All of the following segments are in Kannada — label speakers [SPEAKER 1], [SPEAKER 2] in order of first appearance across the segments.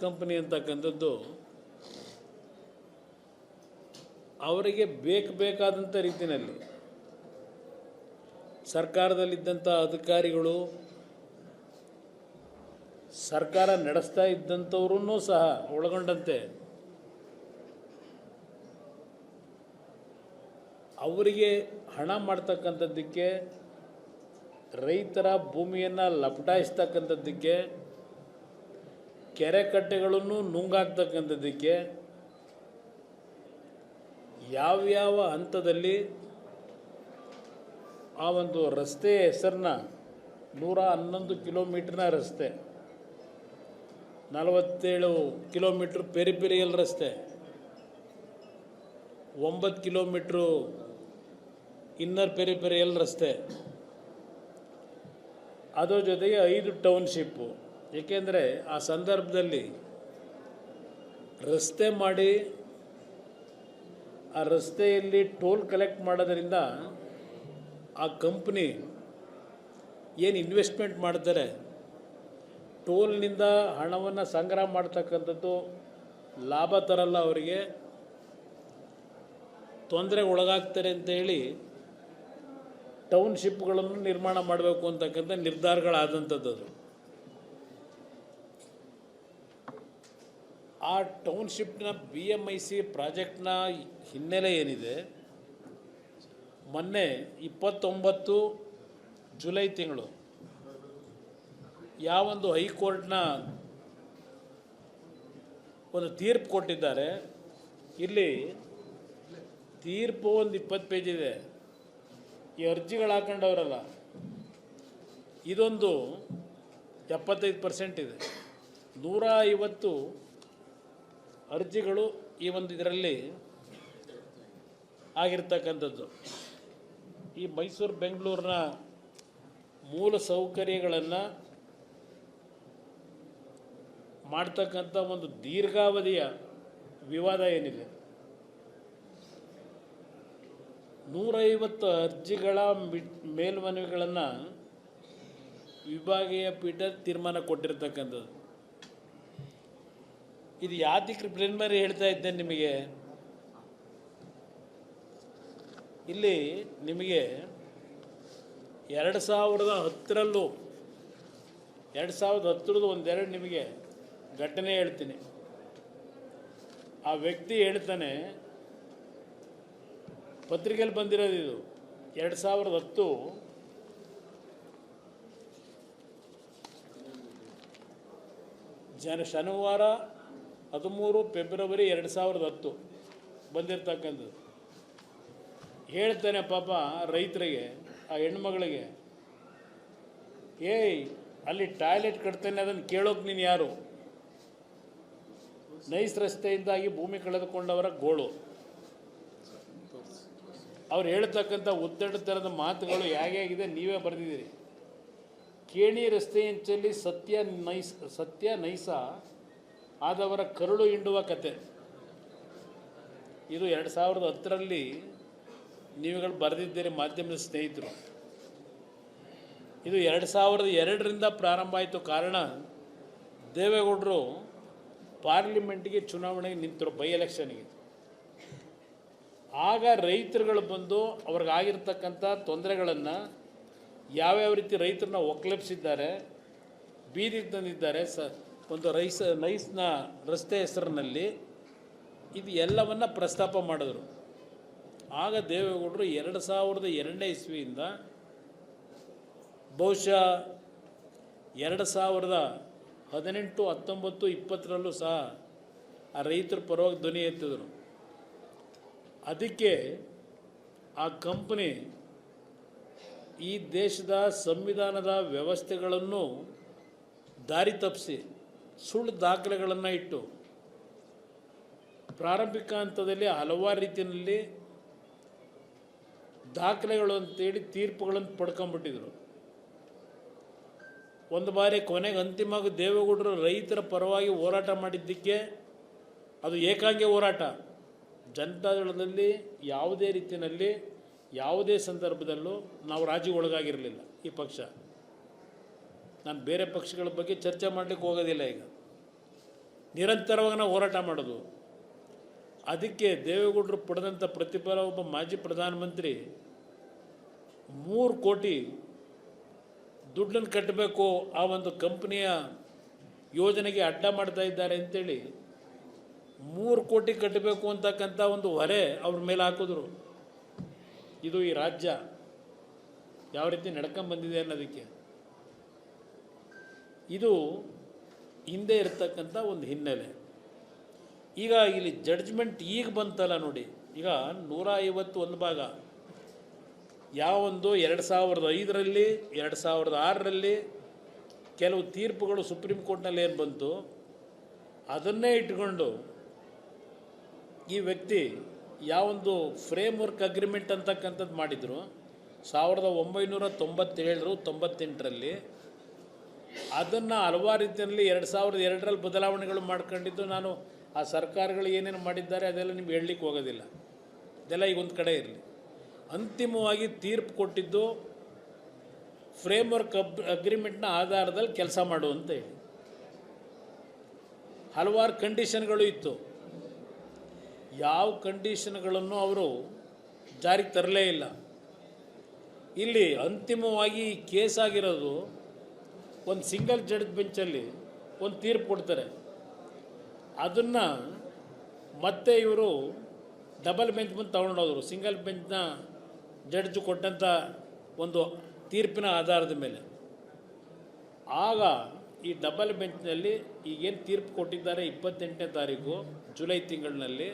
[SPEAKER 1] ಕಂಪನಿ ಅಂತಕ್ಕಂಥದ್ದು ಅವರಿಗೆ ಬೇಕಾದಂಥ ರೀತಿಯಲ್ಲಿ ಸರ್ಕಾರದಲ್ಲಿದ್ದಂಥ ಅಧಿಕಾರಿಗಳು, ಸರ್ಕಾರ ನಡೆಸ್ತಾ ಇದ್ದಂಥವ್ರೂ ಸಹ ಒಳಗೊಂಡಂತೆ ಅವರಿಗೆ ಹಣ ಮಾಡ್ತಕ್ಕಂಥದ್ದಕ್ಕೆ, ರೈತರ ಭೂಮಿಯನ್ನು ಲಪಟಾಯಿಸ್ತಕ್ಕಂಥದ್ದಕ್ಕೆ, ಕೆರೆ ಕಟ್ಟೆಗಳನ್ನು ನುಂಗಾಕ್ತಕ್ಕಂಥದ್ದಕ್ಕೆ ಯಾವ್ಯಾವ ಹಂತದಲ್ಲಿ ಆ ಒಂದು ರಸ್ತೆಯ ಹೆಸರನ್ನ 111 ಕಿಲೋಮೀಟ್ರ್ನ ರಸ್ತೆ, 47 ಕಿಲೋಮೀಟ್ರ್ ಪೆರಿಪೆರಿಯಲ್ ರಸ್ತೆ, 9 ಕಿಲೋಮೀಟ್ರು ಇನ್ನರ್ ಪೆರಿಪೆರಿಯಲ್ ರಸ್ತೆ, ಅದರ ಜೊತೆಗೆ 5 ಟೌನ್ಶಿಪ್ಪು. ಏಕೆಂದರೆ ಆ ಸಂದರ್ಭದಲ್ಲಿ ರಸ್ತೆ ಮಾಡಿ ಆ ರಸ್ತೆಯಲ್ಲಿ ಟೋಲ್ ಕಲೆಕ್ಟ್ ಮಾಡೋದರಿಂದ ಆ ಕಂಪ್ನಿ ಏನು ಇನ್ವೆಸ್ಟ್ಮೆಂಟ್ ಮಾಡ್ತಾರೆ, ಟೋಲ್ನಿಂದ ಹಣವನ್ನು ಸಂಗ್ರಹ ಮಾಡ್ತಕ್ಕಂಥದ್ದು ಲಾಭ ತರಲ್ಲ, ಅವರಿಗೆ ತೊಂದರೆಗೆ ಒಳಗಾಗ್ತಾರೆ ಅಂತೇಳಿ ಟೌನ್ಶಿಪ್ಗಳನ್ನು ನಿರ್ಮಾಣ ಮಾಡಬೇಕು ಅಂತಕ್ಕಂಥ ನಿರ್ಧಾರಗಳಾದಂಥದ್ದು. ಆ ಟೌನ್ಶಿಪ್ನ BMIC ಪ್ರಾಜೆಕ್ಟ್ನ ಹಿನ್ನೆಲೆ ಏನಿದೆ, ಮೊನ್ನೆ 29 ಜುಲೈ ತಿಂಗಳು ಯಾವೊಂದು ಹೈಕೋರ್ಟ್ನ ಒಂದು ತೀರ್ಪು ಕೊಟ್ಟಿದ್ದಾರೆ. ಇಲ್ಲಿ ತೀರ್ಪು ಒಂದು 20 ಪೇಜ್ ಇದೆ. ಈ ಅರ್ಜಿಗಳು ಹಾಕೊಂಡವರಲ್ಲ, ಇದೊಂದು 75% ಇದೆ. 150 ಅರ್ಜಿಗಳು ಈ ಒಂದು ಇದರಲ್ಲಿ ಆಗಿರ್ತಕ್ಕಂಥದ್ದು. ಈ ಮೈಸೂರು ಬೆಂಗಳೂರಿನ ಮೂಲ ಸೌಕರ್ಯಗಳನ್ನು ಮಾಡ್ತಕ್ಕಂಥ ಒಂದು ದೀರ್ಘಾವಧಿಯ ವಿವಾದ ಏನಿದೆ, 150 ಅರ್ಜಿಗಳ ಮೇಲ್ಮನವಿಗಳನ್ನು ವಿಭಾಗೀಯ ಪೀಠ ತೀರ್ಮಾನ ಕೊಟ್ಟಿರ್ತಕ್ಕಂಥದ್ದು. ಇದು ಯಾತಕ್ಕೆ ಪ್ರಿಲಿಮಿನರಿ ಹೇಳ್ತಾ ಇದ್ದೇನೆ ನಿಮಗೆ, ಇಲ್ಲಿ ನಿಮಗೆ 2010ರಲ್ಲೂ 2010 ಒಂದೆರಡು ನಿಮಗೆ ಘಟನೆ ಹೇಳ್ತೀನಿ. ಆ ವ್ಯಕ್ತಿ ಹೇಳ್ತಾನೆ, ಪತ್ರಿಕೆಯಲ್ಲಿ ಬಂದಿರೋದು ಇದು, 2010 ಶನಿವಾರ 13 ಫೆಬ್ರವರಿ 2010 ಬಂದಿರತಕ್ಕಂಥದ್ದು. ಹೇಳ್ತಾನೆ ಪಾಪ ರೈತರಿಗೆ, ಆ ಹೆಣ್ಮಗಳಿಗೆ, ಏಯ್ ಅಲ್ಲಿ ಟಾಯ್ಲೆಟ್ ಕಟ್ತಾನೆ, ಅದನ್ನು ಕೇಳೋಕೆ ನೀನು ಯಾರು? ನೈಸ್ ರಸ್ತೆಯಿಂದಾಗಿ ಭೂಮಿ ಕಳೆದುಕೊಂಡವರ ಗೋಳು. ಅವ್ರು ಹೇಳ್ತಕ್ಕಂಥ ಉದ್ದಡ ಥರದ ಮಾತುಗಳು ಹೇಗಾಗಿದೆ ನೀವೇ ಬರೆದಿದ್ದೀರಿ. ಕೇಣಿ ರಸ್ತೆಯಂಚಲ್ಲಿ ಸತ್ಯ ನೈಸ ಆದವರ ಕರುಳು ಹಿಂಡುವ ಕತೆ. ಇದು 2010ರಲ್ಲಿ ನೀವುಗಳು ಬರೆದಿದ್ದೀರಿ ಮಾಧ್ಯಮದ ಸ್ನೇಹಿತರು. ಇದು 2002ರಿಂದ ಪ್ರಾರಂಭ ಆಯಿತು. ಕಾರಣ, ದೇವೇಗೌಡರು ಪಾರ್ಲಿಮೆಂಟ್ಗೆ ಚುನಾವಣೆಗೆ ನಿಂತರು, ಬೈ ಎಲೆಕ್ಷನ್ಗೆ. ಆಗ ರೈತರುಗಳು ಬಂದು ಅವ್ರಿಗಾಗಿರ್ತಕ್ಕಂಥ ತೊಂದರೆಗಳನ್ನು ಯಾವ್ಯಾವ ರೀತಿ ರೈತರನ್ನ ಒಕ್ಕಲೆಬ್ಸಿದ್ದಾರೆ, ಬೀದಿಗೆ ತಂದಿದ್ದಾರೆ, ಒಂದು ನೈಸ್ನ ರಸ್ತೆ ಹೆಸರಿನಲ್ಲಿ, ಇದು ಎಲ್ಲವನ್ನು ಪ್ರಸ್ತಾಪ ಮಾಡಿದ್ರು. ಆಗ ದೇವೇಗೌಡರು 2002ನೇ ಇಸ್ವಿಯಿಂದ ಬಹುಶಃ 2018, 19, 20ರಲ್ಲೂ ಸಹ ಆ ರೈತರ ಪರವಾಗಿ ಧ್ವನಿ ಎತ್ತಿದ್ರು. ಅದಕ್ಕೆ ಆ ಕಂಪನಿ ಈ ದೇಶದ ಸಂವಿಧಾನದ ವ್ಯವಸ್ಥೆಗಳನ್ನು ದಾರಿ ತಪ್ಪಿಸಿ ಸುಳ್ಳು ದಾಖಲೆಗಳನ್ನು ಇಟ್ಟು ಪ್ರಾರಂಭಿಕ ಹಂತದಲ್ಲಿ ಹಲವಾರು ರೀತಿಯಲ್ಲಿ ದಾಖಲೆಗಳು ಅಂತೇಳಿ ತೀರ್ಪುಗಳನ್ನು ಪಡ್ಕೊಂಡ್ಬಿಟ್ಟಿದ್ರು. ಒಂದು ಬಾರಿ ಕೊನೆಗೆ ಅಂತಿಮವಾಗಿ ದೇವೇಗೌಡರು ರೈತರ ಪರವಾಗಿ ಹೋರಾಟ ಮಾಡಿದ್ದಕ್ಕೆ ಅದು ಏಕಾಂಗಿ ಹೋರಾಟ. ಜನತಾದಳದಲ್ಲಿ ಯಾವುದೇ ರೀತಿಯಲ್ಲಿ ಯಾವುದೇ ಸಂದರ್ಭದಲ್ಲೂ ನಾವು ರಾಜಿಗೆ ಒಳಗಾಗಿರಲಿಲ್ಲ. ಈ ಪಕ್ಷ, ನಾನು ಬೇರೆ ಪಕ್ಷಗಳ ಬಗ್ಗೆ ಚರ್ಚೆ ಮಾಡಲಿಕ್ಕೆ ಹೋಗೋದಿಲ್ಲ. ಈಗ ನಿರಂತರವಾಗಿ ನಾವು ಹೋರಾಟ ಮಾಡೋದು. ಅದಕ್ಕೆ ದೇವೇಗೌಡರು ಪಡೆದಂಥ ಪ್ರತಿಫಲ ಒಬ್ಬ ಮಾಜಿ ಪ್ರಧಾನಮಂತ್ರಿ 3 ಕೋಟಿ ದುಡ್ಡನ್ನು ಕಟ್ಟಬೇಕು ಆ ಒಂದು ಕಂಪ್ನಿಯ ಯೋಜನೆಗೆ ಅಡ್ಡ ಮಾಡ್ತಾ ಇದ್ದಾರೆ ಅಂತೇಳಿ 3 ಕೋಟಿ ಕಟ್ಟಬೇಕು ಅಂತಕ್ಕಂಥ ಒಂದು ಹೊರೆ ಅವ್ರ ಮೇಲೆ ಹಾಕಿದ್ರು. ಇದು ಈ ರಾಜ್ಯ ಯಾವ ರೀತಿ ನಡ್ಕೊಂಬಂದಿದೆ ಅನ್ನೋದಕ್ಕೆ ಇದು ಹಿಂದೆ ಇರತಕ್ಕಂಥ ಒಂದು ಹಿನ್ನೆಲೆ. ಈಗ ಇಲ್ಲಿ ಜಡ್ಜ್ಮೆಂಟ್ ಈಗ ಬಂತಲ್ಲ ನೋಡಿ, ಈಗ 151 ಭಾಗ ಯಾವೊಂದು 2005ರಲ್ಲಿ 2006ರಲ್ಲಿ ಕೆಲವು ತೀರ್ಪುಗಳು ಸುಪ್ರೀಂ ಕೋರ್ಟ್ನಲ್ಲಿ ಏನು ಬಂತು ಅದನ್ನೇ ಇಟ್ಕೊಂಡು ಈ ವ್ಯಕ್ತಿ ಯಾವೊಂದು ಫ್ರೇಮ್ವರ್ಕ್ ಅಗ್ರಿಮೆಂಟ್ ಅಂತಕ್ಕಂಥದ್ದು ಮಾಡಿದರು 1997 98ರಲ್ಲಿ. ಅದನ್ನು ಹಲವಾರು ರೀತಿಯಲ್ಲಿ 2002ರಲ್ಲಿ ಬದಲಾವಣೆಗಳು ಮಾಡ್ಕೊಂಡಿದ್ದು. ನಾನು ಆ ಸರ್ಕಾರಗಳು ಏನೇನು ಮಾಡಿದ್ದಾರೆ ಅದೆಲ್ಲ ನಿಮ್ಗೆ ಹೇಳಲಿಕ್ಕೆ ಹೋಗೋದಿಲ್ಲ, ಇದೆಲ್ಲ ಈಗ ಒಂದು ಕಡೆ ಇರಲಿ. ಅಂತಿಮವಾಗಿ ತೀರ್ಪು ಕೊಟ್ಟಿದ್ದು ಫ್ರೇಮ್ವರ್ಕ್ ಅಗ್ರಿಮೆಂಟ್ನ ಆಧಾರದಲ್ಲಿ ಕೆಲಸ ಮಾಡು ಅಂತ ಹೇಳಿ. ಹಲವಾರು ಕಂಡೀಷನ್ಗಳು ಇತ್ತು. ಯಾವ ಕಂಡೀಷನ್ಗಳನ್ನು ಅವರು ಜಾರಿಗೆ ತರಲೇ ಇಲ್ಲ. ಇಲ್ಲಿ ಅಂತಿಮವಾಗಿ ಕೇಸ್ ಆಗಿರೋದು ಒಂದು ಸಿಂಗಲ್ ಜಡ್ಜ್ ಬೆಂಚಲ್ಲಿ ಒಂದು ತೀರ್ಪು ಕೊಡ್ತಾರೆ. ಅದನ್ನು ಮತ್ತೆ ಇವರು ಡಬಲ್ ಬೆಂಚ್ ಬಂದು ತಗೊಂಡೋದ್ರು. ಸಿಂಗಲ್ ಬೆಂಚ್ನ ಜಡ್ಜ್ ಕೊಟ್ಟಂಥ ಒಂದು ತೀರ್ಪಿನ ಆಧಾರದ ಮೇಲೆ. ಆಗ ಈ ಡಬಲ್ ಬೆಂಚ್ನಲ್ಲಿ ಈಗೇನು ತೀರ್ಪು ಕೊಟ್ಟಿದ್ದಾರೆ 28ನೇ ತಾರೀಕು ಜುಲೈ ತಿಂಗಳಿನಲ್ಲಿ,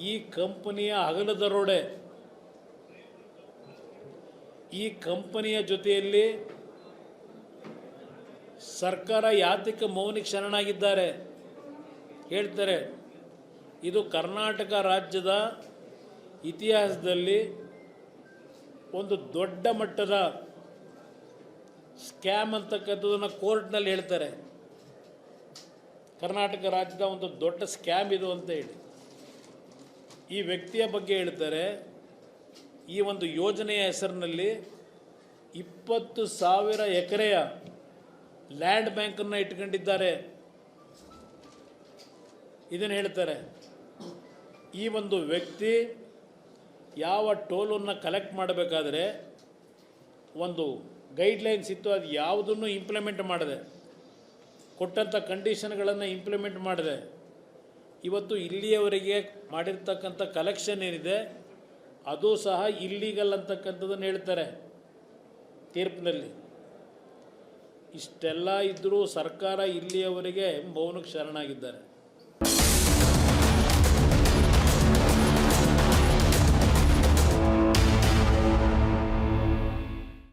[SPEAKER 1] ಈ ಕಂಪನಿಯ ಹಗಲು ದರೋಡೆ, ಈ ಕಂಪನಿಯ ಜೊತೆಯಲ್ಲಿ ಸರ್ಕಾರ ಯಾತಕ ಮೌನಿಗೆ ಶರಣಾಗಿದ್ದಾರೆ ಹೇಳ್ತಾರೆ. ಇದು ಕರ್ನಾಟಕ ರಾಜ್ಯದ ಇತಿಹಾಸದಲ್ಲಿ ಒಂದು ದೊಡ್ಡ ಮಟ್ಟದ ಸ್ಕ್ಯಾಮ್ ಅಂತಕ್ಕಂಥದ್ದನ್ನು ಕೋರ್ಟ್ನಲ್ಲಿ ಹೇಳ್ತಾರೆ. ಕರ್ನಾಟಕ ರಾಜ್ಯದ ಒಂದು ದೊಡ್ಡ ಸ್ಕ್ಯಾಮ್ ಇದು ಅಂತ ಹೇಳಿ ಈ ವ್ಯಕ್ತಿಯ ಬಗ್ಗೆ ಹೇಳ್ತಾರೆ. ಈ ಒಂದು ಯೋಜನೆಯ ಹೆಸರಿನಲ್ಲಿ 20,000 ಎಕರೆಯ ಲ್ಯಾಂಡ್ ಬ್ಯಾಂಕನ್ನು ಇಟ್ಕೊಂಡಿದ್ದಾರೆ ಇದನ್ನು ಹೇಳ್ತಾರೆ. ಈ ಒಂದು ವ್ಯಕ್ತಿ ಯಾವ ಟೋಲನ್ನು ಕಲೆಕ್ಟ್ ಮಾಡಬೇಕಾದ್ರೆ ಒಂದು ಗೈಡ್ಲೈನ್ಸ್ ಇತ್ತು, ಅದು ಯಾವುದನ್ನು ಇಂಪ್ಲಿಮೆಂಟ್ ಮಾಡಿದೆ, ಕೊಟ್ಟಂಥ ಕಂಡೀಷನ್ಗಳನ್ನು ಇಂಪ್ಲಿಮೆಂಟ್ ಮಾಡಿದೆ. ಇವತ್ತು ಇಲ್ಲಿಯವರೆಗೆ ಮಾಡಿರ್ತಕ್ಕಂಥ ಕಲೆಕ್ಷನ್ ಏನಿದೆ ಅದು ಸಹ ಇಲ್ಲೀಗಲ್ ಅಂತಕ್ಕಂಥದ್ದನ್ನು ಹೇಳ್ತಾರೆ ತೀರ್ಪಿನಲ್ಲಿ. ಇಷ್ಟೆಲ್ಲ ಇದ್ದರೂ ಸರ್ಕಾರ ಇಲ್ಲಿಯವರೆಗೆ ಮೌನಕ್ಕೆ ಶರಣಾಗಿದ್ದಾರೆ.